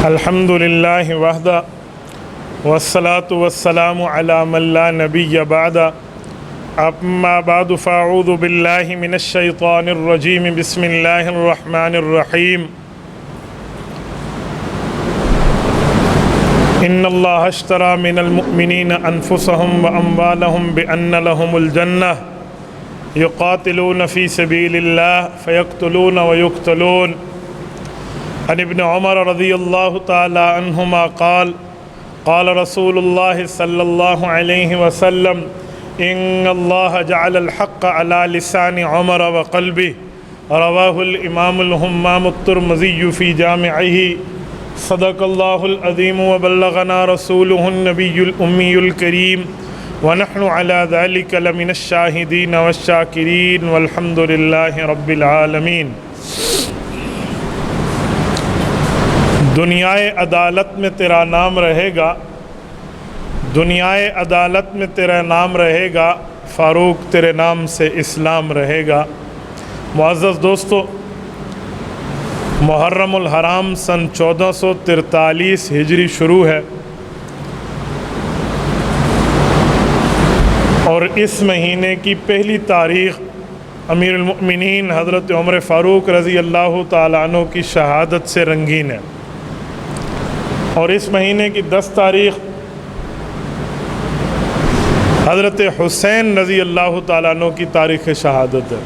الحمد للہ وحدہ والصلاة والسلام علی من لا نبی بعد اما بعد فاعوذ باللہ من الشیطان الرجیم بسم اللہ الرحمن الرحیم ان اللہ اشتری من المؤمنین انفسهم واموالهم بان لهم الجنہ یقاتلون فی سبیل اللہ فیقتلون ویقتلون عن ابن عمر رضی اللہ تعالی عنہما قال قال رسول اللہ صلی اللہ علیہ وسلم ان اللہ جعل الحق على لسان عمر وقلبه رواہ الامام الہمام الترمذی فی جامعہ صدق اللہ العظیم وبلغنا رسولہ النبی الامی الکریم ونحن على ذلك لمن الشاہدین والشاکرین والحمد للہ رب العالمین۔ دنیائے عدالت میں تیرا نام رہے گا، دنیائے عدالت میں تیرا نام رہے گا، فاروق تیرے نام سے اسلام رہے گا۔ معزز دوستو، محرم الحرام سن 1443 ہجری شروع ہے اور اس مہینے کی پہلی تاریخ امیر المؤمنین حضرت عمر فاروق رضی اللہ تعالیٰ عنہ کی شہادت سے رنگین ہے، اور اس مہینے کی 10 تاریخ حضرت حسین رضی اللہ تعالیٰ عنہ کی تاریخ شہادت ہے۔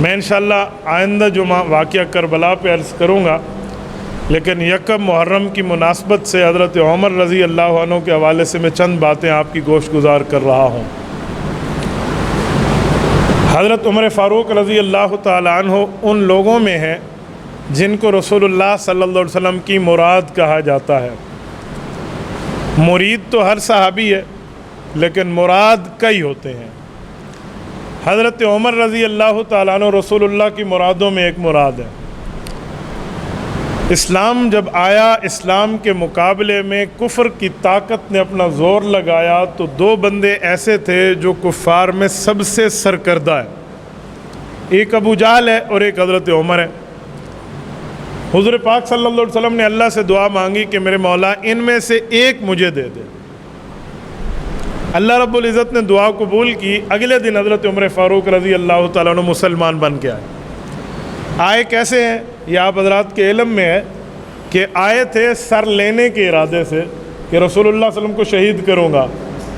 میں انشاءاللہ آئندہ جمعہ واقعہ کربلا پہ عرض کروں گا، لیکن یکم محرم کی مناسبت سے حضرت عمر رضی اللہ عنہ کے حوالے سے میں چند باتیں آپ کی گوش گزار کر رہا ہوں۔ حضرت عمر فاروق رضی اللہ تعالیٰ عنہ ان لوگوں میں ہیں جن کو رسول اللہ صلی اللہ علیہ وسلم کی مراد کہا جاتا ہے۔ مرید تو ہر صحابی ہے، لیکن مراد کئی ہوتے ہیں۔ حضرت عمر رضی اللہ تعالیٰ عنہ رسول اللہ کی مرادوں میں ایک مراد ہے۔ اسلام جب آیا، اسلام کے مقابلے میں کفر کی طاقت نے اپنا زور لگایا تو 2 بندے ایسے تھے جو کفار میں سب سے سرکردہ ہے، ایک ابو جہل ہے اور ایک حضرت عمر ہے۔ حضور پاک صلی اللہ علیہ وسلم نے اللہ سے دعا مانگی کہ میرے مولا ان میں سے ایک مجھے دے دے۔ اللہ رب العزت نے دعا قبول کی۔ اگلے دن حضرت عمر فاروق رضی اللہ تعالیٰ عنہ مسلمان بن کے آئے کیسے ہیں یہ آپ حضرات کے علم میں ہے کہ آئے تھے سر لینے کے ارادے سے کہ رسول اللہ صلی اللہ علیہ وسلم کو شہید کروں گا،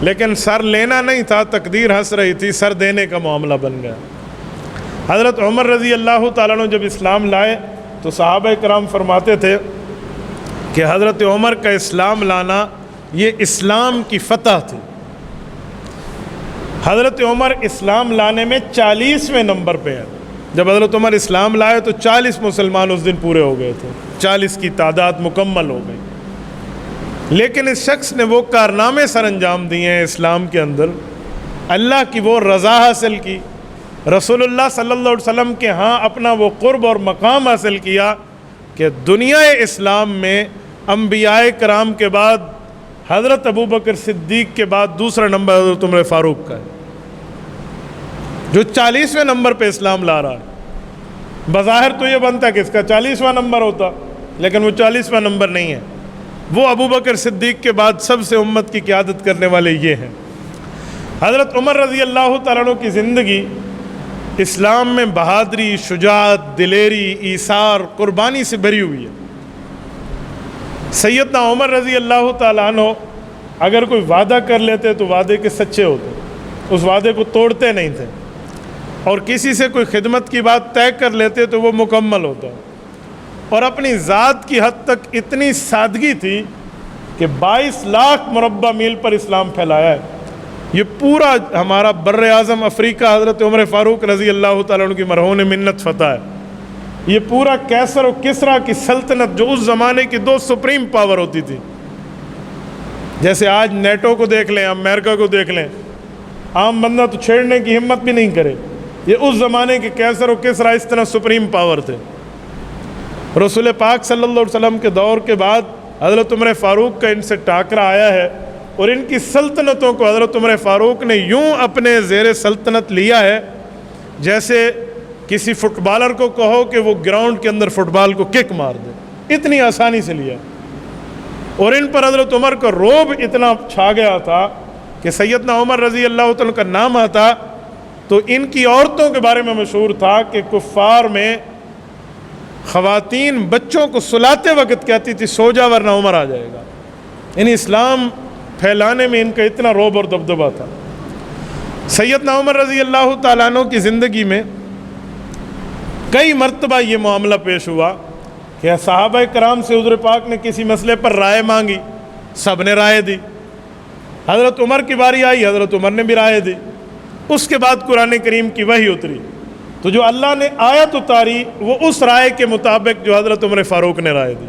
لیکن سر لینا نہیں تھا، تقدیر ہنس رہی تھی، سر دینے کا معاملہ بن گیا۔ حضرت عمر رضی اللہ تعالیٰ عنہ جب اسلام لائے تو صحابہ کرام فرماتے تھے کہ حضرت عمر کا اسلام لانا یہ اسلام کی فتح تھی۔ حضرت عمر اسلام لانے میں 40ویں نمبر پہ ہے۔ جب حضرت عمر اسلام لائے تو 40 مسلمان اس دن پورے ہو گئے تھے، 40 کی تعداد مکمل ہو گئی۔ لیکن اس شخص نے وہ کارنامے سر انجام دیے ہیں اسلام کے اندر، اللہ کی وہ رضا حاصل کی، رسول اللہ صلی اللہ علیہ وسلم کے ہاں اپنا وہ قرب اور مقام حاصل کیا کہ دنیا اسلام میں انبیاء کرام کے بعد حضرت ابوبکر صدیق کے بعد دوسرا نمبر حضرت عمر فاروق کا ہے، جو 40ویں نمبر پہ اسلام لا رہا ہے۔ بظاہر تو یہ بنتا کہ اس کا 40واں نمبر ہوتا، لیکن وہ 40واں نمبر نہیں ہے، وہ ابوبکر صدیق کے بعد سب سے امت کی قیادت کرنے والے یہ ہیں۔ حضرت عمر رضی اللہ تعالیٰ عنہ کی زندگی اسلام میں بہادری، شجاعت، دلیری، ایثار، قربانی سے بھری ہوئی ہے۔ سیدنا عمر رضی اللہ تعالیٰ عنہ اگر کوئی وعدہ کر لیتے تو وعدے کے سچے ہوتے، اس وعدے کو توڑتے نہیں تھے، اور کسی سے کوئی خدمت کی بات طے کر لیتے تو وہ مکمل ہوتا، اور اپنی ذات کی حد تک اتنی سادگی تھی کہ 22 لاکھ مربع میل پر اسلام پھیلایا ہے۔ یہ پورا ہمارا بر اعظم افریقہ حضرت عمر فاروق رضی اللہ تعالیٰ عنہ کی مرہون منت فتح ہے۔ یہ پورا کیسر و کسریٰ کی سلطنت جو اس زمانے کی 2 سپریم پاور ہوتی تھی، جیسے آج نیٹو کو دیکھ لیں، امریکہ کو دیکھ لیں، عام بندہ تو چھیڑنے کی ہمت بھی نہیں کرے، یہ اس زمانے کے کیسر و کسریٰ اس طرح سپریم پاور تھے۔ رسول پاک صلی اللہ علیہ وسلم کے دور کے بعد حضرت عمر فاروق کا ان سے ٹاکرا آیا ہے، اور ان کی سلطنتوں کو حضرت عمر فاروق نے یوں اپنے زیر سلطنت لیا ہے جیسے کسی فٹ بالر کو کہو کہ وہ گراؤنڈ کے اندر فٹ بال کو کک مار دے، اتنی آسانی سے لیا۔ اور ان پر حضرت عمر کا رعب اتنا چھا گیا تھا کہ سیدنا عمر رضی اللہ تعالیٰ کا نام آتا تو ان کی عورتوں کے بارے میں مشہور تھا کہ کفار میں خواتین بچوں کو سلاتے وقت کہتی تھی سو جا ورنہ عمر آ جائے گا. یعنی اسلام پھیلانے میں ان کا اتنا رعب اور دبدبہ تھا. سیدنا عمر رضی اللہ تعالیٰ عنہ کی زندگی میں کئی مرتبہ یہ معاملہ پیش ہوا کہ صحابہ کرام سے حضور پاک نے کسی مسئلے پر رائے مانگی, سب نے رائے دی. حضرت عمر کی باری آئی, حضرت عمر نے بھی رائے دی. اس کے بعد قرآن کریم کی وحی اتری تو جو اللہ نے آیت اتاری وہ اس رائے کے مطابق جو حضرت عمر فاروق نے رائے دی.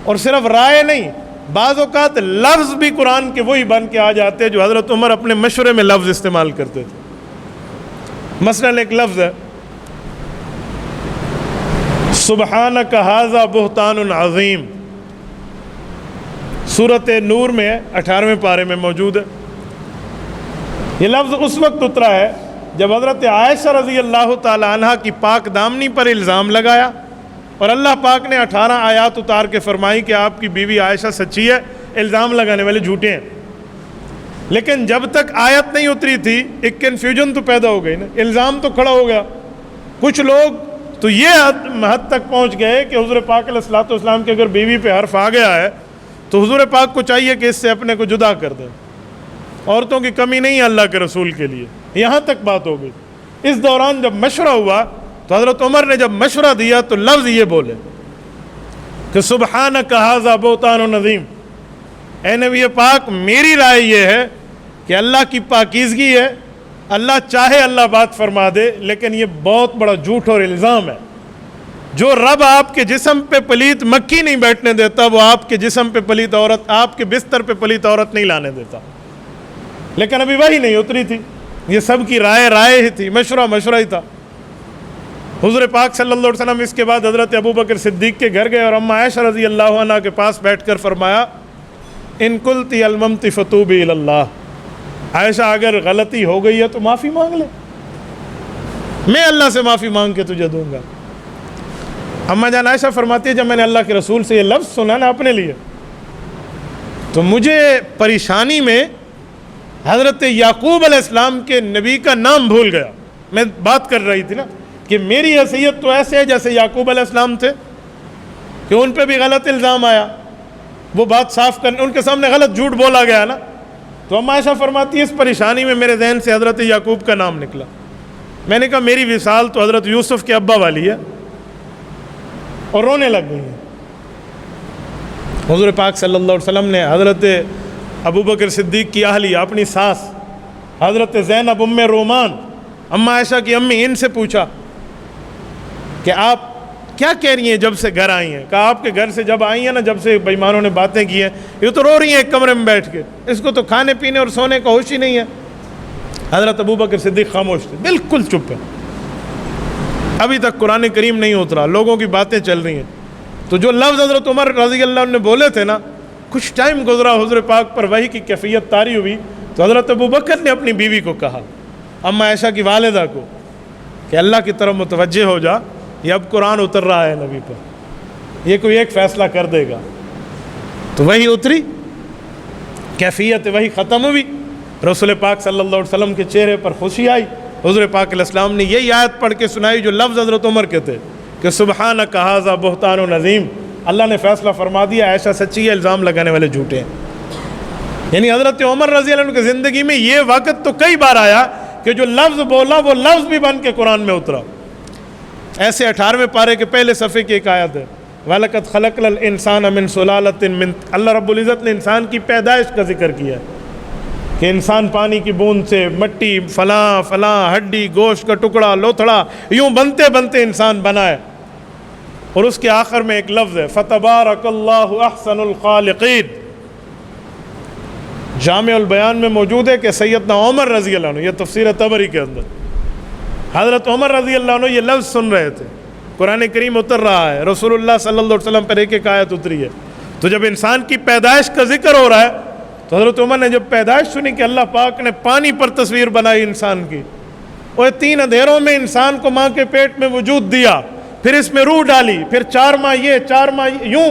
اور صرف رائے نہیں, بعض اوقات لفظ بھی قرآن کے وہی بن کے آ جاتے جو حضرت عمر اپنے مشورے میں لفظ استعمال کرتے تھے. مثلا ایک لفظ ہے سبحانک ھذا بہتان عظیم, سورۃ نور میں 18ویں پارے میں موجود ہے. یہ لفظ اس وقت اترا ہے جب حضرت عائشہ رضی اللہ تعالی عنہ کی پاک دامنی پر الزام لگایا اور اللہ پاک نے 18 آیات اتار کے فرمائی کہ آپ کی بیوی عائشہ سچی ہے, الزام لگانے والے جھوٹے ہیں. لیکن جب تک آیت نہیں اتری تھی ایک کنفیوژن تو پیدا ہو گئی نا, الزام تو کھڑا ہو گیا. کچھ لوگ تو یہ حد تک پہنچ گئے کہ حضور پاک علیہ الصلوۃ والسلام کے اگر بیوی پہ حرف آ گیا ہے تو حضور پاک کو چاہیے کہ اس سے اپنے کو جدا کر دیں. عورتوں کی کمی نہیں ہے اللہ کے رسول کے لیے, یہاں تک بات ہو گئی. اس دوران جب مشورہ ہوا تو حضرت عمر نے جب مشورہ دیا تو لفظ یہ بولے کہ سبحانک ھذا بہتان عظیم, اے نبی پاک میری رائے یہ ہے کہ اللہ کی پاکیزگی ہے, اللہ چاہے اللہ بات فرما دے, لیکن یہ بہت بڑا جھوٹ اور الزام ہے. جو رب آپ کے جسم پہ پلیت مکھی نہیں بیٹھنے دیتا وہ آپ کے جسم پہ پلیت عورت, آپ کے بستر پہ پلیت عورت نہیں لانے دیتا. لیکن ابھی وہی نہیں اتری تھی, یہ سب کی رائے ہی تھی, مشورہ ہی تھا. حضور پاک صلی اللہ علیہ وسلم اس کے بعد حضرت ابوبکر صدیق کے گھر گئے اور اما عائشہ رضی اللہ عنہ کے پاس بیٹھ کر فرمایا ان قلتی الممتی فتوبی الی اللہ, عائشہ اگر غلطی ہو گئی ہے تو معافی مانگ لے, میں اللہ سے معافی مانگ کے تجھے دوں گا. اما جان عائشہ فرماتی ہے جب میں نے اللہ کے رسول سے یہ لفظ سنا نا اپنے لیے تو مجھے پریشانی میں حضرت یعقوب علیہ السلام کے نبی کا نام بھول گیا. میں بات کر رہی تھی نا کہ میری حیثیت تو ایسے ہے جیسے یعقوب علیہ السلام تھے کہ ان پہ بھی غلط الزام آیا, وہ بات صاف کرنے ان کے سامنے غلط جھوٹ بولا گیا نا. تو اما عائشہ فرماتی ہے اس پریشانی میں میرے ذہن سے حضرت یعقوب کا نام نکلا. میں نے کہا میری وصال تو حضرت یوسف کے ابا والی ہے, اور رونے لگ گئی ہیں. حضور پاک صلی اللہ علیہ وسلم نے حضرت ابوبکر صدیق کی اہلیہ اپنی ساس حضرت زینب ام رومان اما عائشہ کی امی, ان سے پوچھا کہ آپ کیا کہہ رہی ہیں جب سے گھر آئی ہیں. کہا آپ کے گھر سے جب آئی ہیں نا, جب سے بےایمانوں نے باتیں کی ہیں, یہ تو رو رہی ہیں ایک کمرے میں بیٹھ کے, اس کو تو کھانے پینے اور سونے کا ہوش ہی نہیں ہے. حضرت ابوبکر صدیق خاموش تھے, بالکل چپ ہے. ابھی تک قرآن کریم نہیں اترا, لوگوں کی باتیں چل رہی ہیں. تو جو لفظ حضرت عمر رضی اللہ عنہ نے بولے تھے نا, کچھ ٹائم گزرا, حضور پاک پر وحی کی کیفیت طاری ہوئی تو حضرت ابوبکر نے اپنی بیوی کو کہا, اما عائشہ کی والدہ کو, کہ اللہ کی طرف متوجہ ہو جا, یہ اب قرآن اتر رہا ہے نبی پر, یہ کوئی ایک فیصلہ کر دے گا. تو وہی اتری, کیفیت وہی ختم ہوئی, رسول پاک صلی اللہ علیہ وسلم کے چہرے پر خوشی آئی. حضور پاک علیہ السلام نے یہی آیت پڑھ کے سنائی جو لفظ حضرت عمر کے تھے کہ سبحانک ھذا بہتان عظیم, اللہ نے فیصلہ فرما دیا عائشہ سچی ہے, الزام لگانے والے جھوٹے ہیں. یعنی حضرت عمر رضی اللہ عنہ کی زندگی میں یہ وقت تو کئی بار آیا کہ جو لفظ بولا وہ لفظ بھی بن کے قرآن میں اترا. ایسے 18ویں پارے کے پہلے صفحے کی ایک آیت ہے وَلَقَدْ خَلَقْنَا الْإِنسَانَ مِنْ سُلَالَةٍ مِنْ, اللہ رب العزت نے انسان کی پیدائش کا ذکر کیا ہے کہ انسان پانی کی بوند سے مٹی فلاں فلاں ہڈی گوشت کا ٹکڑا لوتھڑا یوں بنتے بنتے انسان بنا ہے. اور اس کے آخر میں ایک لفظ ہے فَتَبَارَكَ اللَّهُ أَحْسَنُ الْخَالِقِينَ. جامع البیان میں موجود ہے کہ سیدنا عمر رضی اللہ عنہ, یہ تفسیر طبری کے اندر, حضرت عمر رضی اللہ عنہ یہ لفظ سن رہے تھے, قرآن کریم اتر رہا ہے, رسول اللہ صلی اللہ علیہ وسلم پر ایک ایک آیت اتری ہے. تو جب انسان کی پیدائش کا ذکر ہو رہا ہے تو حضرت عمر نے جب پیدائش سنی کہ اللہ پاک نے پانی پر تصویر بنائی انسان کی, اور 3 اندھیروں میں انسان کو ماں کے پیٹ میں وجود دیا, پھر اس میں روح ڈالی, پھر 4 ماہ یہ 4 ماہ یوں,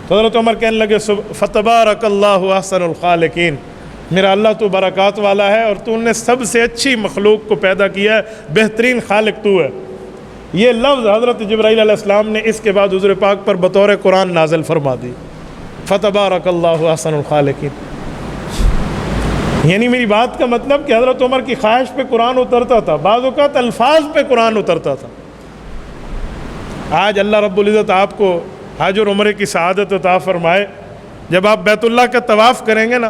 تو حضرت عمر کہنے لگے فتبارک اللہ احسن الخالقین، میرا اللہ تو برکات والا ہے اور تو نے سب سے اچھی مخلوق کو پیدا کیا ہے، بہترین خالق تو ہے۔ یہ لفظ حضرت جبرائیل علیہ السلام نے اس کے بعد حضور پاک پر بطور قرآن نازل فرما دی، فتبارک اللہ احسن الخالقین۔ یعنی میری بات کا مطلب کہ حضرت عمر کی خواہش پہ قرآن اترتا تھا، بعض اوقات الفاظ پہ قرآن اترتا تھا۔ آج اللہ رب العزت آپ کو حج اور عمرے کی سعادت عطا فرمائے، جب آپ بیت اللہ کا طواف کریں گے نا،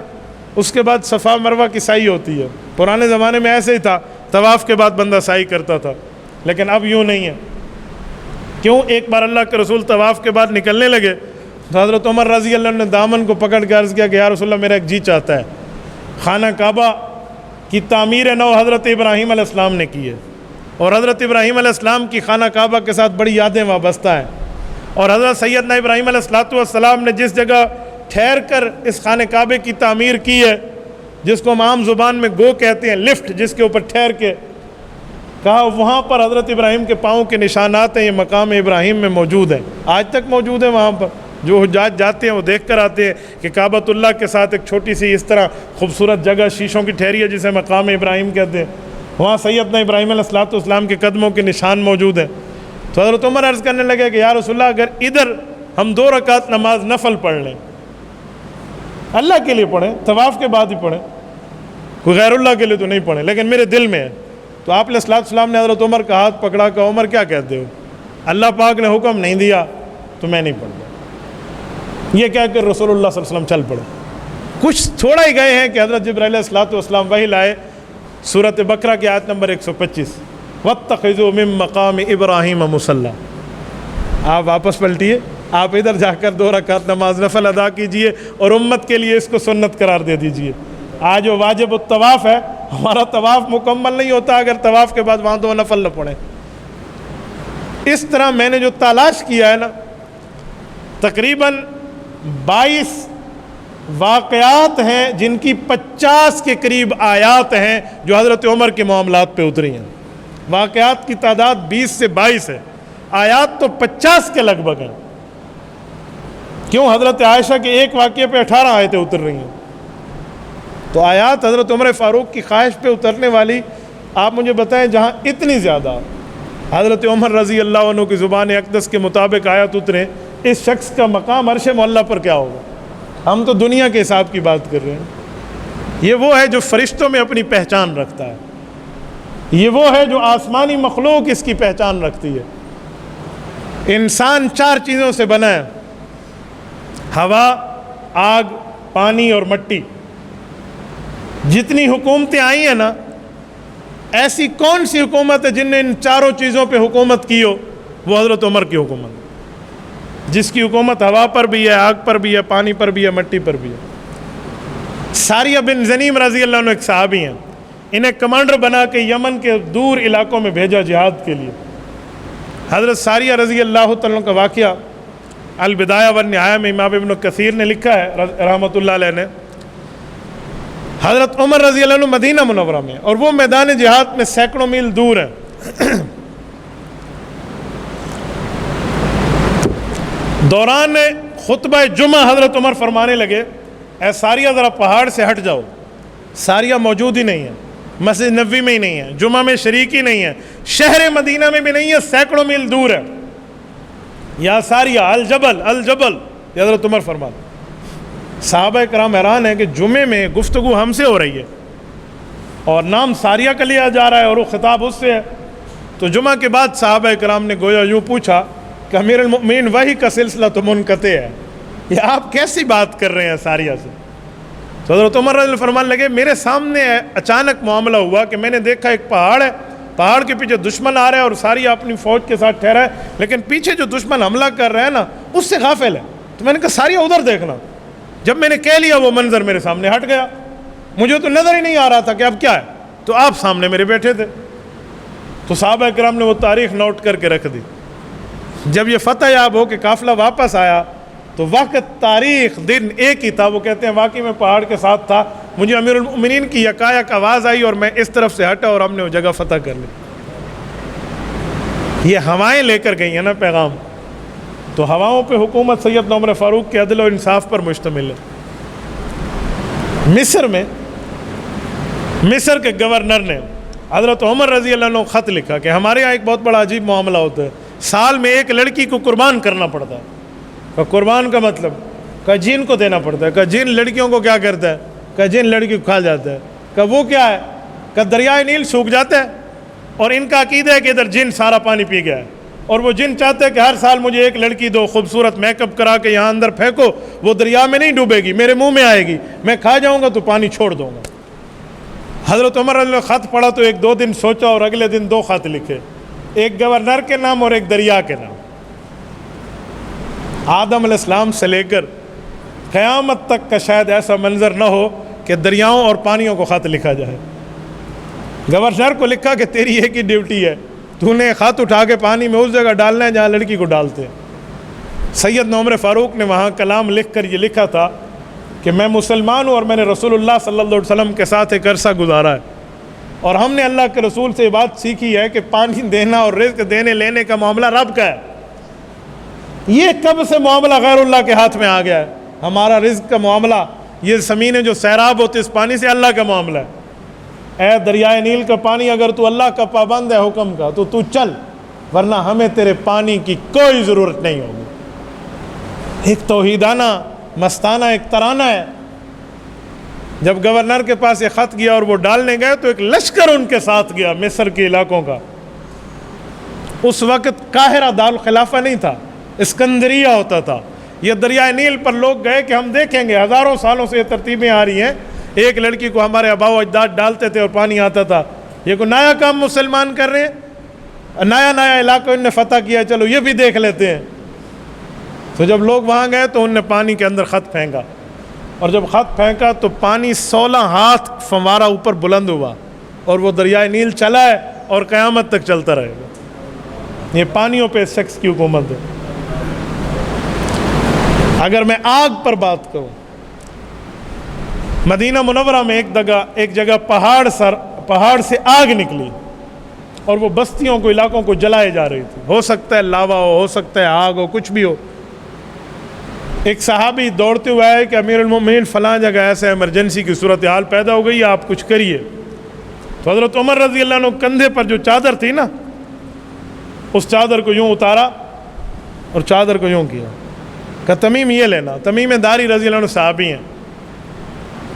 اس کے بعد صفا مروہ کی سعی ہوتی ہے۔ پرانے زمانے میں ایسے ہی تھا، طواف کے بعد بندہ سعی کرتا تھا، لیکن اب یوں نہیں ہے۔ کیوں؟ ایک بار اللہ کے رسول طواف کے بعد نکلنے لگے تو حضرت عمر رضی اللہ عنہ نے دامن کو پکڑ کے عرض کیا کہ یا رسول اللہ میرا ایک جی چاہتا ہے، خانہ کعبہ کی تعمیر نو حضرت ابراہیم علیہ السلام نے کی ہے، اور حضرت ابراہیم علیہ السلام کی خانہ کعبہ کے ساتھ بڑی یادیں وابستہ ہیں، اور حضرت سیدنا ابراہیم علیہ السلام نے جس جگہ ٹھہر کر اس خانہ کعبے کی تعمیر کی ہے، جس کو ہم عام زبان میں گو کہتے ہیں، لفٹ جس کے اوپر ٹھہر کے کہا، وہاں پر حضرت ابراہیم کے پاؤں کے نشانات ہیں، یہ مقام ابراہیم میں موجود ہیں، آج تک موجود ہیں۔ وہاں پر جو حجاج جاتے ہیں وہ دیکھ کر آتے ہیں کہ کعبۃ اللہ کے ساتھ ایک چھوٹی سی اس طرح خوبصورت جگہ شیشوں کی ٹھہری ہے جسے مقام ابراہیم کہتے ہیں، وہاں سیدنا ابراہیم علیہ السلام کے قدموں کے نشان موجود ہیں۔ تو حضرت عمر عرض کرنے لگے کہ یا رسول اللہ اگر ادھر ہم 2 رکعت نماز نفل پڑھ لیں، اللہ کے لیے پڑھیں، طواف کے بعد ہی پڑھیں، کوئی غیر اللہ کے لیے تو نہیں پڑھیں، لیکن میرے دل میں ہے، تو آپ علیہ السلام نے حضرت عمر کا ہاتھ پکڑا کہ عمر کیا کہتے ہو، اللہ پاک نے حکم نہیں دیا تو میں نہیں پڑھتا۔ یہ کہہ کر رسول اللہ صلی اللہ علیہ وسلم چل پڑے۔ کچھ تھوڑا ہی گئے ہیں کہ حضرت جبرائیل علیہ السلام وحی لائے، سورۃ بقرہ کی آیت نمبر 125، وَاتَّخِذُوا مِن مَّقَامِ إِبْرَاهِيمَ مُصَلًّى۔ آپ واپس پلٹیے، آپ ادھر جا کر 2 رکعت نماز نفل ادا کیجئے اور امت کے لیے اس کو سنت قرار دے دیجئے۔ آج وہ واجب الطواف ہے، ہمارا طواف مکمل نہیں ہوتا اگر طواف کے بعد وہاں 2 نفل نہ پڑھیں۔ اس طرح میں نے جو تلاش کیا ہے نا، تقریباً 22 واقعات ہیں جن کی 50 کے قریب آیات ہیں جو حضرت عمر کے معاملات پہ اتری ہیں۔ واقعات کی تعداد 20 سے 22 ہے، آیات تو 50 کے لگ بھگ ہیں۔ کیوں؟ حضرت عائشہ کے ایک واقعے پہ 18 آیتیں اتر رہی ہیں، تو آیات حضرت عمر فاروق کی خواہش پہ اترنے والی، آپ مجھے بتائیں جہاں اتنی زیادہ حضرت عمر رضی اللہ عنہ کی زبان اقدس کے مطابق آیات اتریں، اس شخص کا مقام عرش معلیٰ پر کیا ہوگا؟ ہم تو دنیا کے حساب کی بات کر رہے ہیں، یہ وہ ہے جو فرشتوں میں اپنی پہچان رکھتا ہے، یہ وہ ہے جو آسمانی مخلوق اس کی پہچان رکھتی ہے۔ انسان 4 چیزوں سے بنا ہے، ہوا، آگ، پانی اور مٹی۔ جتنی حکومتیں آئی ہیں نا، ایسی کون سی حکومت ہے جن نے ان 4 چیزوں پہ حکومت کی ہو؟ وہ حضرت عمر کی حکومت، جس کی حکومت ہوا پر بھی ہے، آگ پر بھی ہے، پانی پر بھی ہے، مٹی پر بھی ہے۔ ساریہ بن زنیم رضی اللہ عنہ ایک صحابی ہیں، انہیں کمانڈر بنا کے یمن کے دور علاقوں میں بھیجا جہاد کے لیے۔ حضرت ساریہ رضی اللہ تعالیٰ کا واقعہ البدایہ والنہایہ میں امام ابن کثیر نے لکھا ہے رحمۃ اللہ علیہ نے۔ حضرت عمر رضی اللہ عنہ مدینہ منورہ میں، اور وہ میدان جہاد میں سینکڑوں میل دور ہے۔ دوران خطبہ جمعہ حضرت عمر فرمانے لگے، اے ساریہ ذرا پہاڑ سے ہٹ جاؤ۔ ساریہ موجود ہی نہیں ہے، مسجد نبوی میں ہی نہیں ہے، جمعہ میں شریک ہی نہیں ہے، شہر مدینہ میں بھی نہیں ہے، سینکڑوں میل دور ہے۔ یا ساریہ الجبل الجبل، یہ حضرت عمر فرماتے۔ صحابہ کرام حیران ہیں کہ جمعے میں گفتگو ہم سے ہو رہی ہے اور نام ساریہ کا لیا جا رہا ہے اور وہ خطاب اس سے ہے۔ تو جمعہ کے بعد صحابہ کرام نے گویا یوں پوچھا کہ امیر المؤمنین وحی کا سلسلہ تو منقطع ہے، یہ آپ کیسی بات کر رہے ہیں ساریہ سے؟ تو حضرت عمر رضی اللہ فرمانے لگے، میرے سامنے اچانک معاملہ ہوا کہ میں نے دیکھا ایک پہاڑ ہے، پہاڑ کے پیچھے دشمن آ رہا ہے اور ساریہ اپنی فوج کے ساتھ ٹھہرا ہے، لیکن پیچھے جو دشمن حملہ کر رہا ہے نا اس سے غافل ہے۔ تو میں نے کہا ساریہ ادھر دیکھنا۔ جب میں نے کہہ لیا وہ منظر میرے سامنے ہٹ گیا، مجھے تو نظر ہی نہیں آ رہا تھا کہ اب کیا ہے، تو آپ سامنے میرے بیٹھے تھے۔ تو صحابہ کرام نے وہ تاریخ نوٹ کر کے رکھ دی۔ جب یہ فتح یاب ہو کہ قافلہ واپس آیا تو وقت، تاریخ، دن ایک ہی تھا۔ وہ کہتے ہیں واقعی میں پہاڑ کے ساتھ تھا، مجھے امیر المؤمنین کی یکایک آواز آئی اور میں اس طرف سے ہٹا اور ہم نے وہ جگہ فتح کر لی۔ یہ ہوائیں لے کر گئی ہیں نا پیغام، تو ہواؤں پہ حکومت سیدنا عمر فاروق کے عدل و انصاف پر مشتمل ہے۔ مصر کے گورنر نے حضرت عمر رضی اللہ عنہ خط لکھا کہ ہمارے یہاں ایک بہت بڑا عجیب معاملہ ہوتا ہے، سال میں ایک لڑکی کو قربان کرنا پڑتا ہے۔ قربان کا مطلب کہ جن کو دینا پڑتا ہے، کہ جن لڑکیوں کو کیا کرتا ہے، کہ جن لڑکی کو کھا جاتا ہے، کہ وہ کیا ہے، کہ دریائے نیل سوکھ جاتا ہے اور ان کا عقیدہ ہے کہ ادھر جن سارا پانی پی گیا ہے، اور وہ جن چاہتے ہیں کہ ہر سال مجھے ایک لڑکی دو، خوبصورت میک اپ کرا کے یہاں اندر پھینکو، وہ دریا میں نہیں ڈوبے گی، میرے منہ میں آئے گی، میں کھا جاؤں گا تو پانی چھوڑ دوں گا۔ حضرت عمر رضی اللہ عنہ خط پڑھا تو ایک دو دن سوچا اور اگلے دن دو خط لکھے، ایک گورنر کے نام اور ایک دریا کے نام۔ آدم علیہ السلام سے لے کر قیامت تک کا شاید ایسا منظر نہ ہو کہ دریاؤں اور پانیوں کو خط لکھا جائے۔ گورنر کو لکھا کہ تیری ایک ہی ڈیوٹی ہے، تو نے خط اٹھا کے پانی میں اس جگہ ڈالنا ہے جہاں لڑکی کو ڈالتے ہیں۔ سیدنا عمر فاروق نے وہاں کلام لکھ کر یہ لکھا تھا کہ میں مسلمان ہوں اور میں نے رسول اللہ صلی اللہ علیہ وسلم کے ساتھ ایک عرصہ گزارا ہے، اور ہم نے اللہ کے رسول سے یہ بات سیکھی ہے کہ پانی دینا اور رزق دینے لینے کا معاملہ رب کا ہے۔ یہ کب سے معاملہ غیر اللہ کے ہاتھ میں آ گیا ہے؟ ہمارا رزق کا معاملہ، یہ زمینیں جو سیراب ہوتی اس پانی سے اللہ کا معاملہ ہے۔ اے دریائے نیل کا پانی، اگر تو اللہ کا پابند ہے حکم کا تو چل، ورنہ ہمیں تیرے پانی کی کوئی ضرورت نہیں ہوگی۔ ایک توحیدانہ مستانہ ایک ترانہ ہے۔ جب گورنر کے پاس یہ خط گیا اور وہ ڈالنے گئے تو ایک لشکر ان کے ساتھ گیا مصر کے علاقوں کا۔ اس وقت قاہرہ دارالخلافہ نہیں تھا، اسکندریہ ہوتا تھا۔ یہ دریائے نیل پر لوگ گئے کہ ہم دیکھیں گے، ہزاروں سالوں سے یہ ترتیبیں آ رہی ہیں، ایک لڑکی کو ہمارے آباء و اجداد ڈالتے تھے اور پانی آتا تھا، یہ کوئی نیا کام مسلمان کر رہے ہیں، نیا علاقہ ان نے فتح کیا، چلو یہ بھی دیکھ لیتے ہیں۔ تو جب لوگ وہاں گئے تو ان نے پانی کے اندر خط پھینکا، اور جب خط پھینکا تو پانی 16 ہاتھ فوارہ اوپر بلند ہوا، اور وہ دریائے نیل چلا ہے اور قیامت تک چلتا رہے گا۔ یہ پانیوں پہ اس شخص کی حکومت ہے۔ اگر میں آگ پر بات کروں، مدینہ منورہ میں ایک جگہ پہاڑ سے آگ نکلی اور وہ بستیوں کو، علاقوں کو جلائے جا رہی تھی۔ ہو سکتا ہے لاوا ہو سکتا ہے آگ ہو، کچھ بھی ہو۔ ایک صحابی دوڑتے ہوئے آئے کہ امیر المومنین فلاں جگہ ایسے ایمرجنسی کی صورتحال پیدا ہو گئی، آپ کچھ کریے۔ تو حضرت عمر رضی اللہ عنہ کندھے پر جو چادر تھی نا، اس چادر کو یوں اتارا اور چادر کو یوں کیا کہ تمیم یہ لینا۔ تمیم داری رضی اللہ عنہ صحابی ہیں،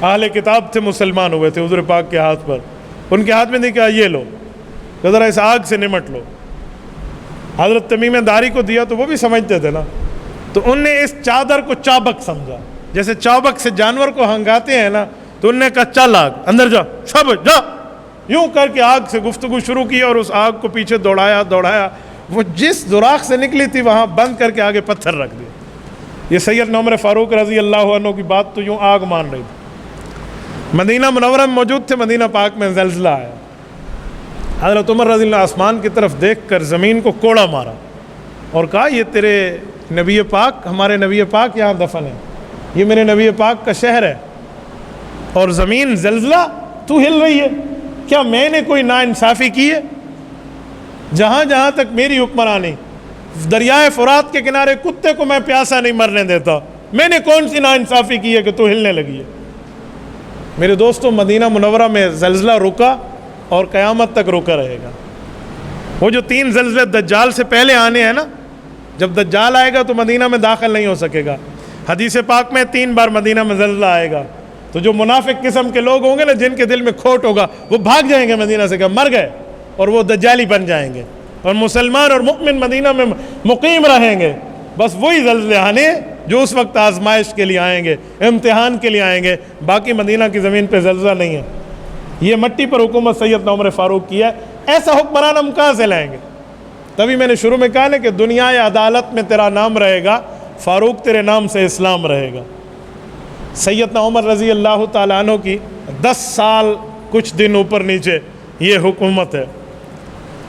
اہل کتاب تھے، مسلمان ہوئے تھے حضور پاک کے ہاتھ پر۔ ان کے ہاتھ میں نے کہا یہ لو، کہ ذرا اس آگ سے نمٹ لو۔ حضرت تمیم داری کو دیا تو وہ بھی سمجھتے تھے نا، تو ان نے اس چادر کو چابک سمجھا، جیسے چابک سے جانور کو ہنگاتے ہیں نا، تو ان نے کہا چل آگ اندر جا، سب جا، یوں کر کے آگ سے گفتگو شروع کی اور اس آگ کو پیچھے دوڑایا۔ وہ جس سوراخ سے نکلی تھی وہاں بند کر کے آگے پتھر رکھ دیا۔ یہ سیدنا عمر فاروق رضی اللہ عنہ کی بات تو یوں آگ مان رہی تھی۔ مدینہ منورہ میں موجود تھے، مدینہ پاک میں زلزلہ آیا۔ حضرت عمر رضی اللہ آسمان کی طرف دیکھ کر زمین کو کوڑا مارا اور کہا یہ تیرے نبی پاک، ہمارے نبی پاک یہاں دفن ہے، یہ میرے نبی پاک کا شہر ہے، اور زمین زلزلہ تو ہل رہی ہے، کیا میں نے کوئی ناانصافی کی ہے؟ جہاں جہاں تک میری حکمرانی، دریائے فرات کے کنارے کتے کو میں پیاسا نہیں مرنے دیتا، میں نے کون سی ناانصافی کی ہے کہ تو ہلنے لگی ہے؟ میرے دوستوں، مدینہ منورہ میں زلزلہ رکا اور قیامت تک رکا رہے گا۔ وہ جو 3 زلزلے دجال سے پہلے آنے ہیں نا، جب دجال آئے گا تو مدینہ میں داخل نہیں ہو سکے گا۔ حدیث پاک میں 3 بار مدینہ میں زلزلہ آئے گا، تو جو منافق قسم کے لوگ ہوں گے نا، جن کے دل میں کھوٹ ہوگا، وہ بھاگ جائیں گے مدینہ سے کہ مر گئے، اور وہ دجالی بن جائیں گے، اور مسلمان اور مؤمن مدینہ میں مقیم رہیں گے۔ بس وہی زلزلے آنے جو اس وقت آزمائش کے لیے آئیں گے، امتحان کے لیے آئیں گے، باقی مدینہ کی زمین پہ زلزلہ نہیں ہے۔ یہ مٹی پر حکومت سیدنا عمر فاروق کی ہے، ایسا حکمران ہم کہاں سے لائیں گے؟ تبھی میں نے شروع میں کہا نا کہ دنیا عدالت میں تیرا نام رہے گا، فاروق تیرے نام سے اسلام رہے گا۔ سیدنا عمر رضی اللہ تعالیٰ عنہ کی 10 سال کچھ دن اوپر نیچے یہ حکومت ہے۔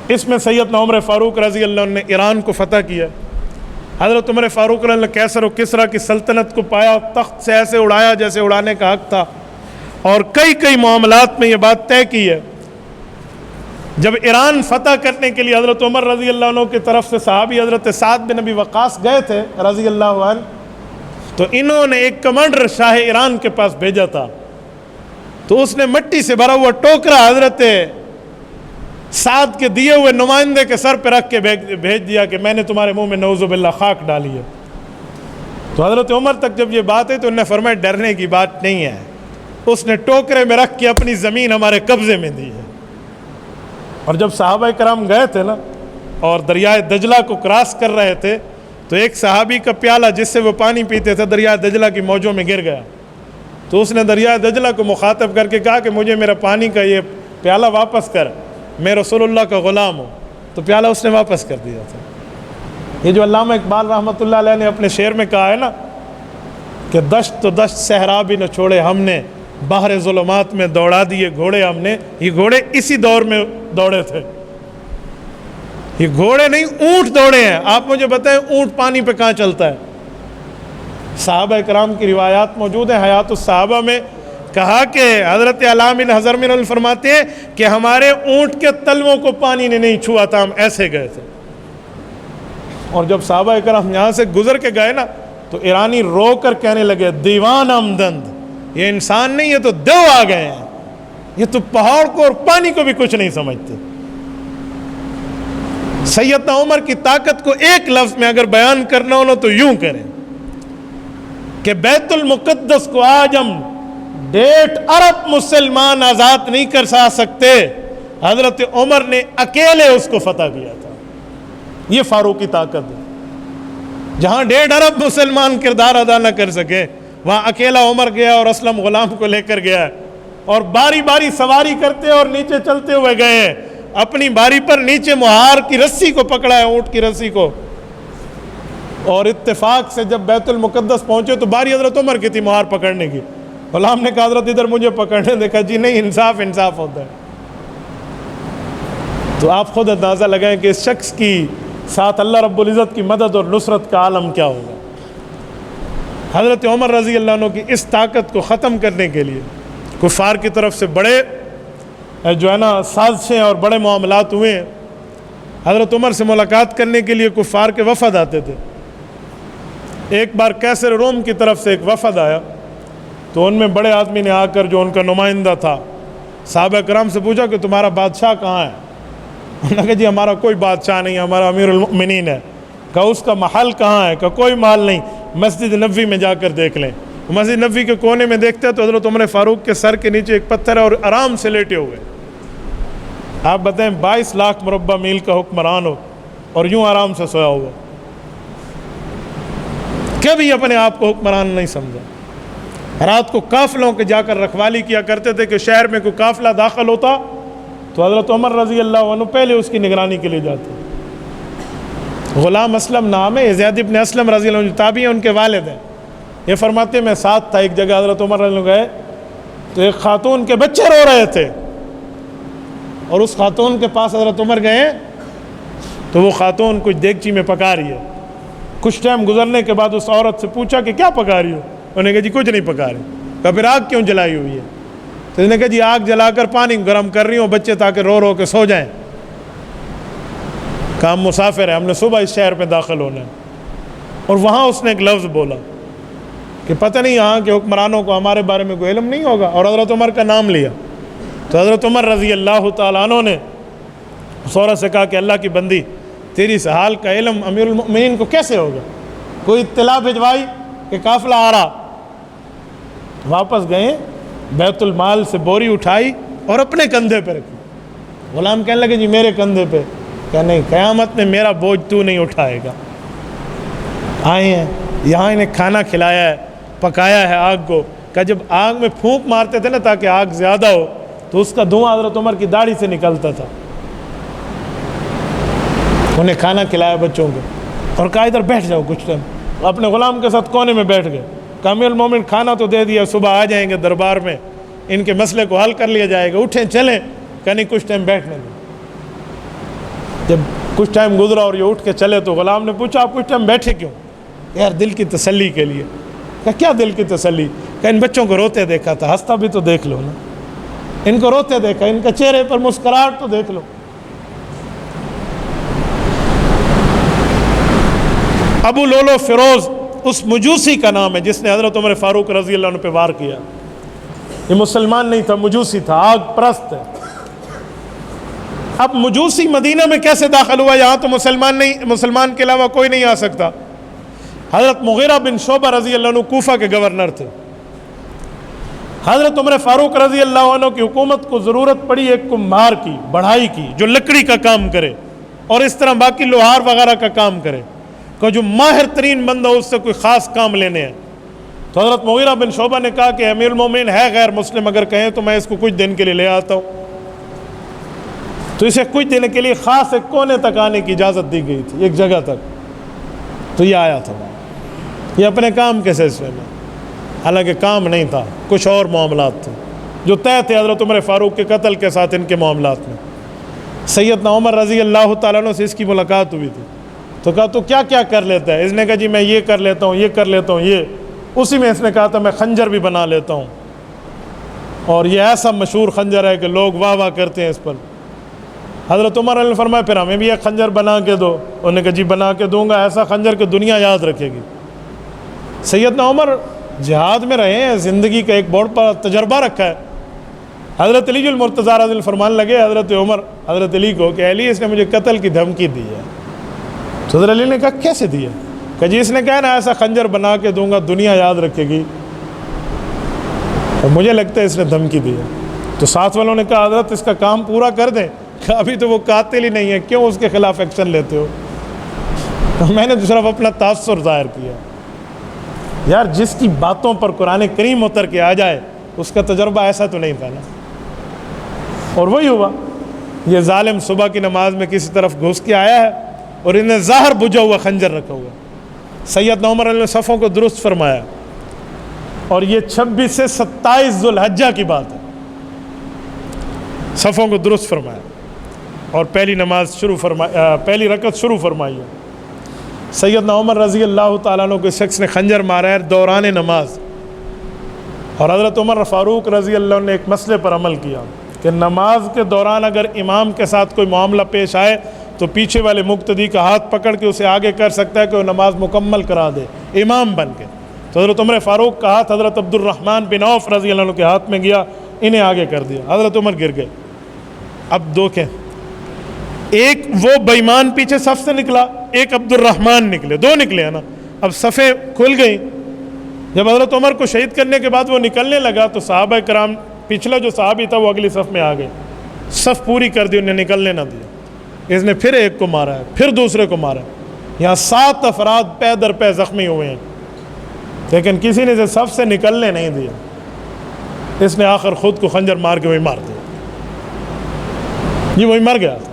اس میں سیدنا عمر فاروق رضی اللہ عنہ نے ایران کو فتح کیا۔ حضرت عمر فاروق رضی اللہ عنہ کیسر و کسریٰ کی سلطنت کو پایا، تخت سے ایسے اڑایا جیسے اڑانے کا حق تھا، اور کئی معاملات میں یہ بات طے کی ہے جب ایران فتح کرنے کے لیے حضرت عمر رضی اللہ عنہ کی طرف سے صحابی حضرت سعد بن ابی وقاص گئے تھے رضی اللہ عنہ، تو انہوں نے ایک کمانڈر شاہ ایران کے پاس بھیجا تھا، تو اس نے مٹی سے بھرا ہوا ٹوکرا حضرت سعد کے دیے ہوئے نمائندے کے سر پہ رکھ کے بھیج دیا کہ میں نے تمہارے منہ میں نعوذ باللہ خاک ڈالی ہے۔ تو حضرت عمر تک جب یہ بات ہے تو انہوں نے فرمایا ڈرنے کی بات نہیں ہے، اس نے ٹوکرے میں رکھ کے اپنی زمین ہمارے قبضے میں دی ہے۔ اور جب صحابہ کرام گئے تھے نا اور دریائے دجلہ کو کراس کر رہے تھے، تو ایک صحابی کا پیالہ جس سے وہ پانی پیتے تھے دریائے دجلہ کی موجوں میں گر گیا، تو اس نے دریائے دجلہ کو مخاطب کر کے کہا کہ مجھے میرا پانی کا یہ پیالہ واپس کر، میں رسول اللہ کا غلام ہوں، تو پیالہ اس نے واپس کر دیا تھا۔ یہ جو علامہ اقبال رحمۃ اللہ علیہ نے اپنے شعر میں کہا ہے نا کہ دشت تو دشت صحرا بھی نہ چھوڑے ہم نے، باہر ظلمات میں دوڑا دیے گھوڑے ہم نے، یہ گھوڑے اسی دور میں دوڑے تھے، یہ گھوڑے نہیں اونٹ دوڑے ہیں۔ آپ مجھے بتائیں اونٹ پانی پہ کہاں چلتا ہے؟ صحابہ کرام کی روایات موجود ہیں حیات الصحابہ میں، کہا کہ حضرت علامہ بن حضرمن فرماتے ہیں کہ ہمارے اونٹ کے تلووں کو پانی نے نہیں چھوا تھا، ہم ایسے گئے تھے۔ اور جب صحابہ کرام یہاں سے گزر کے گئے نا تو ایرانی رو کر کہنے لگے دیوان آمدند، یہ انسان نہیں، یہ تو دیو آ گئے ہیں، یہ تو پہاڑ کو اور پانی کو بھی کچھ نہیں سمجھتے۔ سیدنا عمر کی طاقت کو ایک لفظ میں اگر بیان کرنا ہو تو یوں کریں کہ بیت المقدس کو آج ہم 1.5 ارب مسلمان آزاد نہیں کر سکتے، حضرت عمر نے اکیلے اس کو فتح کیا تھا۔ یہ فاروقی طاقت ہے، جہاں 1.5 ارب مسلمان کردار ادا نہ کر سکے وہاں اکیلا عمر گیا اور اسلم غلام کو لے کر گیا، اور باری باری سواری کرتے اور نیچے چلتے ہوئے گئے ہیں، اپنی باری پر نیچے مہار کی رسی کو پکڑا ہے، اونٹ کی رسی کو، اور اتفاق سے جب بیت المقدس پہنچے تو باری حضرت عمر کی تھی مہار پکڑنے کی۔ غلام نے کہا حضرت ادھر مجھے پکڑنے، دیکھا جی نہیں، انصاف انصاف ہوتا ہے۔ تو آپ خود اندازہ لگائیں کہ اس شخص کی ساتھ اللہ رب العزت کی مدد اور نصرت کا عالم کیا ہوگا۔ حضرت عمر رضی اللہ عنہ کی اس طاقت کو ختم کرنے کے لیے کفار کی طرف سے بڑے جو ہے نا سازشیں اور بڑے معاملات ہوئے ہیں۔ حضرت عمر سے ملاقات کرنے کے لیے کفار کے وفد آتے تھے۔ ایک بار کیسر روم کی طرف سے ایک وفد آیا، تو ان میں بڑے آدمی نے آ کر جو ان کا نمائندہ تھا صحابہ کرام سے پوچھا کہ تمہارا بادشاہ کہاں ہے؟ انہوں نے کہا جی ہمارا کوئی بادشاہ نہیں، ہمارا امیر المؤمنین ہے۔ کہا اس کا محل کہاں ہے؟ کہا کوئی محل نہیں، مسجد نبوی میں جا کر دیکھ لیں۔ مسجد نبوی کے کونے میں دیکھتے ہیں تو حضرت عمر فاروق کے سر کے نیچے ایک پتھر ہے اور آرام سے لیٹے ہوئے۔ آپ بتائیں 22 لاکھ مربع میل کا حکمران ہو اور یوں آرام سے سویا ہوا، کبھی اپنے آپ کو حکمران نہیں سمجھا۔ رات کو قافلوں کے جا کر رکھوالی کیا کرتے تھے کہ شہر میں کوئی قافلہ داخل ہوتا تو حضرت عمر رضی اللہ عنہ پہلے اس کی نگرانی کے لیے جاتے۔ غلام اسلم نام ہے، زید ابن اسلم رضی اللہ عنہ تابعی ہیں، ان کے والد ہیں۔ یہ فرماتے ہیں میں ساتھ تھا، ایک جگہ حضرت عمر رضی اللہ عنہ گئے تو ایک خاتون کے بچے رو رہے تھے، اور اس خاتون کے پاس حضرت عمر گئے تو وہ خاتون کچھ دیگچی میں پکا رہی ہے۔ کچھ ٹائم گزرنے کے بعد اس عورت سے پوچھا کہ کیا پکا رہی ہو؟ انہوں نے کہا جی کچھ نہیں پکا رہی۔ کہا پھر آگ کیوں جلائی ہوئی ہے؟ تو انہوں نے کہا جی آگ جلا کر پانی گرم کر رہی ہوں بچے تاکہ رو رو کے سو جائیں۔ کہا ہم مسافر ہیں، ہم نے صبح اس شہر میں داخل ہونا ہے۔ اور وہاں اس نے ایک لفظ بولا کہ پتہ نہیں یہاں کے حکمرانوں کو ہمارے بارے میں کوئی علم نہیں ہوگا، اور حضرت عمر کا نام لیا۔ تو حضرت عمر رضی اللہ تعالیٰ عنہ نے اس عورت سے کہا کہ اللہ کی بندی، تیری اس حال کا علم امیر المؤمنین کو کیسے ہوگا؟ کوئی اطلاع بھجوائی کہ قافلہ آ رہا؟ واپس گئے، بیت المال سے بوری اٹھائی اور اپنے کندھے پہ رکھی۔ غلام کہنے لگے جی میرے کندھے پہ؟ کہ نہیں، قیامت میں میرا بوجھ تو نہیں اٹھائے گا۔ آئے ہیں یہاں، انہیں کھانا کھلایا ہے، پکایا ہے آگ کو۔ کہ جب آگ میں پھونک مارتے تھے نا تاکہ آگ زیادہ ہو تو اس کا دھواں حضرت عمر کی داڑھی سے نکلتا تھا۔ انہیں کھانا کھلایا بچوں کو اور کہا ادھر بیٹھ جاؤ کچھ ٹائم۔ اپنے غلام کے ساتھ کونے میں بیٹھ گئے۔ کہ امیر المومن کھانا تو دے دیا، صبح آ جائیں گے دربار میں، ان کے مسئلے کو حل کر لیا جائے گا، اٹھیں چلیں۔ کہ نہیں، کچھ ٹائم بیٹھنے دیں۔ جب کچھ ٹائم گزرا اور یہ اٹھ کے چلے تو غلام نے پوچھا آپ کچھ ٹائم بیٹھے کیوں؟ یار دل کی تسلی کے لیے۔ کہ کیا دل کی تسلی؟ کہ ان بچوں کو روتے دیکھا تھا، ہنستا بھی تو دیکھ لو نا، ان کو روتے دیکھا، ان کے چہرے پر مسکراہٹ تو دیکھ لو۔ ابو لولو فیروز اس مجوسی کا نام ہے جس نے حضرت عمر فاروق رضی اللہ عنہ پہ وار کیا. یہ مسلمان نہیں تھا، مجوسی تھا، آگ پرست ہے. اب مجوسی مدینہ میں کیسے داخل ہوا؟ یہاں تو مسلمان کے علاوہ کوئی نہیں آ سکتا. حضرت مغیرہ بن شعبہ رضی اللہ عنہ کوفہ کے گورنر تھے. حضرت عمر فاروق رضی اللہ عنہ کی حکومت کو ضرورت پڑی ایک کمہار کی، بڑھائی کی، جو لکڑی کا کام کرے اور اس طرح باقی لوہار وغیرہ کا کام کرے، کہ جو ماہر ترین بندہ اس سے کوئی خاص کام لینے ہیں. تو حضرت مغیرہ بن شعبہ نے کہا کہ امیر المومنین ہے غیر مسلم، اگر کہیں تو میں اس کو کچھ دن کے لیے لے آتا ہوں. تو اسے کچھ دن کے لیے خاص ایک کونے تک آنے کی اجازت دی گئی تھی، ایک جگہ تک. تو یہ آیا تھا، یہ اپنے کام کے سلسلے میں، حالانکہ کام نہیں تھا، کچھ اور معاملات تھے جو طے تھے حضرت عمر فاروق کے قتل کے ساتھ ان کے معاملات میں. سیدنا عمر رضی اللہ تعالیٰ عنہ سے اس کی ملاقات ہوئی تھی. تو کہا تو کیا کیا کر لیتا ہے؟ اس نے کہا جی میں یہ کر لیتا ہوں، یہ کر لیتا ہوں، یہ. اسی میں اس نے کہا تھا میں خنجر بھی بنا لیتا ہوں، اور یہ ایسا مشہور خنجر ہے کہ لوگ واہ واہ کرتے ہیں اس پر. حضرت عمر علیہ نے فرمایا پھر ہمیں بھی ایک خنجر بنا کے دو. انہوں نے کہا جی بنا کے دوں گا، ایسا خنجر کہ دنیا یاد رکھے گی. سیدنا عمر جہاد میں رہے ہیں، زندگی کا ایک بہت بڑا تجربہ رکھا ہے. حضرت علی المرتضیٰ رضی اللہ فرمان لگے حضرت عمر حضرت علی کو کہ علی اس نے مجھے قتل کی دھمکی دی ہے. تو حضرت علی نے کہا کیسے دی ہے؟ کہ جی اس نے کہا نا ایسا خنجر بنا کے دوں گا دنیا یاد رکھے گی، اور مجھے لگتا ہے اس نے دھمکی دی ہے. تو ساتھ والوں نے کہا حضرت اس کا کام پورا کر دیں. کہ ابھی تو وہ قاتل ہی نہیں ہے، کیوں اس کے خلاف ایکشن لیتے ہو؟ تو میں نے تو صرف اپنا تاثر ظاہر کیا. یار جس کی باتوں پر قرآن کریم اتر کے آ جائے اس کا تجربہ ایسا تو نہیں تھا نا. اور وہی ہوا، یہ ظالم صبح کی نماز میں کسی طرف گھس کے آیا ہے اور انہیں ظاہر بجھا ہوا خنجر رکھا ہوا. سیدنا عمر علیہ صفوں کو درست فرمایا، اور یہ 26 سے 27 ذوالحجہ کی بات ہے. صفوں کو درست فرمایا اور پہلی نماز پہلی رکعت شروع فرمائی ہے. سیدنا عمر رضی اللہ تعالیٰ عنہ کو شخص نے خنجر مارا ہے دوران نماز. اور حضرت عمر فاروق رضی اللہ عنہ نے ایک مسئلے پر عمل کیا کہ نماز کے دوران اگر امام کے ساتھ کوئی معاملہ پیش آئے تو پیچھے والے مقتدی کا ہاتھ پکڑ کے اسے آگے کر سکتا ہے کہ وہ نماز مکمل کرا دے امام بن کے. تو حضرت عمر فاروق کا ہاتھ حضرت عبد الرحمن بن عوف رضی اللہ عنہ کے ہاتھ میں گیا، انہیں آگے کر دیا. حضرت عمر گر گئے. اب دو کہ ایک وہ بےمان پیچھے صف سے نکلا، ایک عبد الرحمن نکلے، دو نکلے ہیں نا. اب صفیں کھل گئیں. جب حضرت عمر کو شہید کرنے کے بعد وہ نکلنے لگا تو صحابہ کرام، پچھلا جو صحابی تھا وہ اگلی صف میں آ گئے، صف پوری کر دی، انہیں نکلنے نہ دیا. اس نے پھر ایک کو مارا ہے، پھر دوسرے کو مارا ہے. یہاں 7 افراد پے در پے زخمی ہوئے ہیں، لیکن کسی نے اسے صف سے نکلنے نہیں دیا. اس نے آخر خود کو خنجر مار کے وہی مار دیا، یہ وہی مر گیا تھا.